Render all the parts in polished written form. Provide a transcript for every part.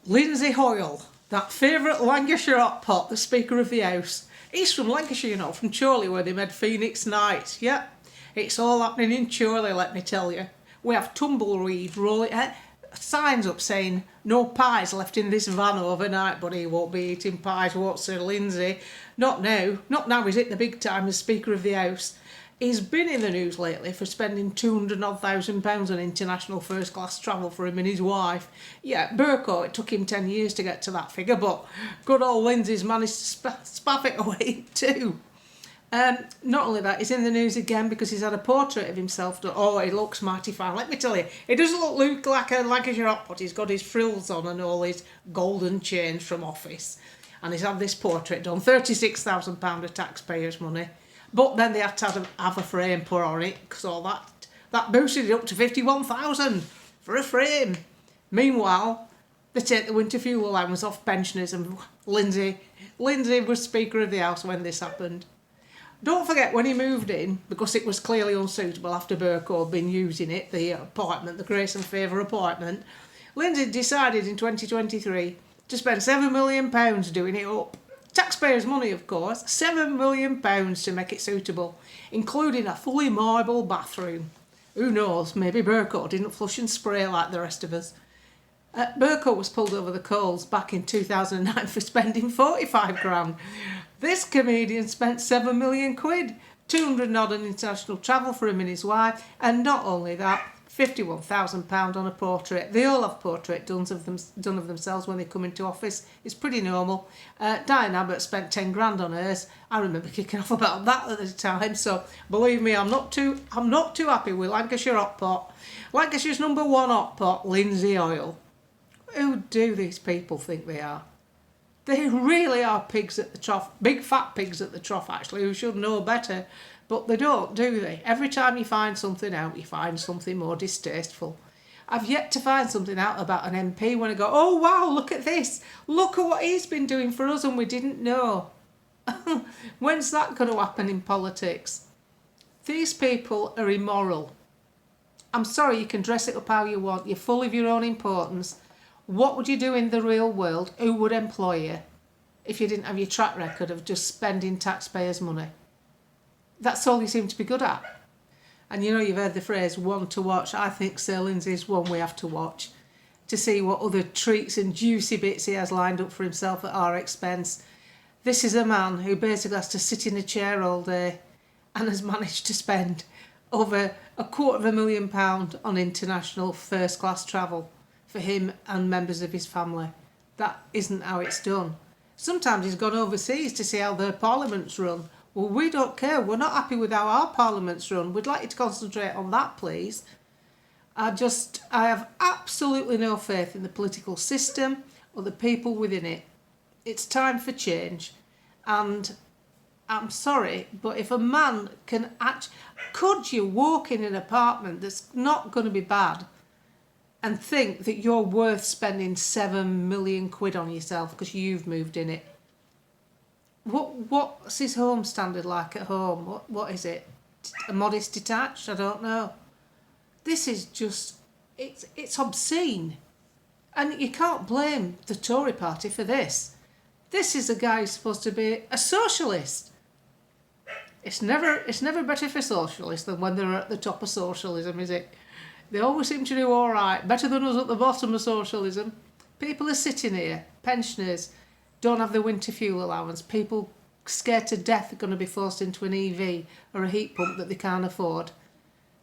Lynsey Hoyle, that favourite Lancashire hot pot, the Speaker of the House. He's from Lancashire, you know, from Chorley, where they made Phoenix Nights. Yep, it's all happening in Chorley, let me tell you. We have tumbleweed rolling, signs up saying no pies left in this van overnight, but he won't be eating pies, won't Sir Lynsey? Not now he's hit the big time as Speaker of the House. He's been in the news lately for spending £200,000 on international first-class travel for him and his wife. Yeah, Burko, it took him 10 years to get to that figure, but good old Lynsey's managed to spaff it away too. Not only that, he's in the news again because he's had a portrait of himself done. Oh, he looks mighty fine. Let me tell you, he doesn't look like a Lancashire hot pot. He's got his frills on and all his golden chains from office. And he's had this portrait done, £36,000 of taxpayers' money. But then they had to have a frame put on it, because all that boosted it up to 51,000 for a frame. Meanwhile, they take the winter fuel allowance off pensioners, and Lynsey was Speaker of the House when this happened. Don't forget, when he moved in, because it was clearly unsuitable after Burko had been using it, the apartment, the Grace and Favour apartment, Lynsey decided in 2023 to spend £7 million doing it up. Taxpayers' money, of course, £7 million to make it suitable, including a fully marble bathroom. Who knows, maybe Burko didn't flush and spray like the rest of us. Burko was pulled over the coals back in 2009 for spending 45 grand. This comedian spent £7 million, 200 odd on international travel for him and his wife, and not only that, £51,000 on a portrait. They all have portraits done of themselves when they come into office. It's pretty normal. Diane Abbott spent 10 grand on hers. I remember kicking off about that at the time. So believe me, I'm not too happy with Lancashire hot pot. Lancashire's number one hot pot, Lynsey Hoyle. Who do these people think they are? They really are pigs at the trough, big fat pigs at the trough actually, who should know better. But they don't, do they? Every time you find something out, you find something more distasteful. I've yet to find something out about an MP when I go, oh wow, look at this. Look at what he's been doing for us and we didn't know. When's that going to happen in politics? These people are immoral. I'm sorry, you can dress it up how you want. You're full of your own importance. What would you do in the real world? Who would employ you if you didn't have your track record of just spending taxpayers' money? That's all you seem to be good at. And you know, you've heard the phrase, one to watch. I think Sir Lynsey's one we have to watch to see what other treats and juicy bits he has lined up for himself at our expense. This is a man who basically has to sit in a chair all day and has managed to spend over £250,000 on international first-class travel for him and members of his family. That isn't how it's done. Sometimes he's gone overseas to see how their parliaments run. Well, we don't care. We're not happy with how our parliaments run. We'd like you to concentrate on that, please. I have absolutely no faith in the political system or the people within it. It's time for change. And I'm sorry, but if a man can could you walk in an apartment that's not going to be bad and think that you're worth spending £7 million on yourself because you've moved in it? What's his home standard like at home? What is it? A modest detached? I don't know. This is just, it's obscene. And you can't blame the Tory party for this. This is a guy who's supposed to be a socialist. It's never better for socialists than when they're at the top of socialism, is it? They always seem to do all right, better than us at the bottom of socialism. People are sitting here, pensioners, don't have the winter fuel allowance. People scared to death are going to be forced into an EV or a heat pump that they can't afford,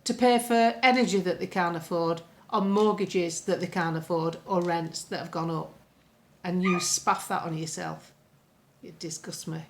to pay for energy that they can't afford, on mortgages that they can't afford, or rents that have gone up. And you spaff that on yourself. It disgusts me.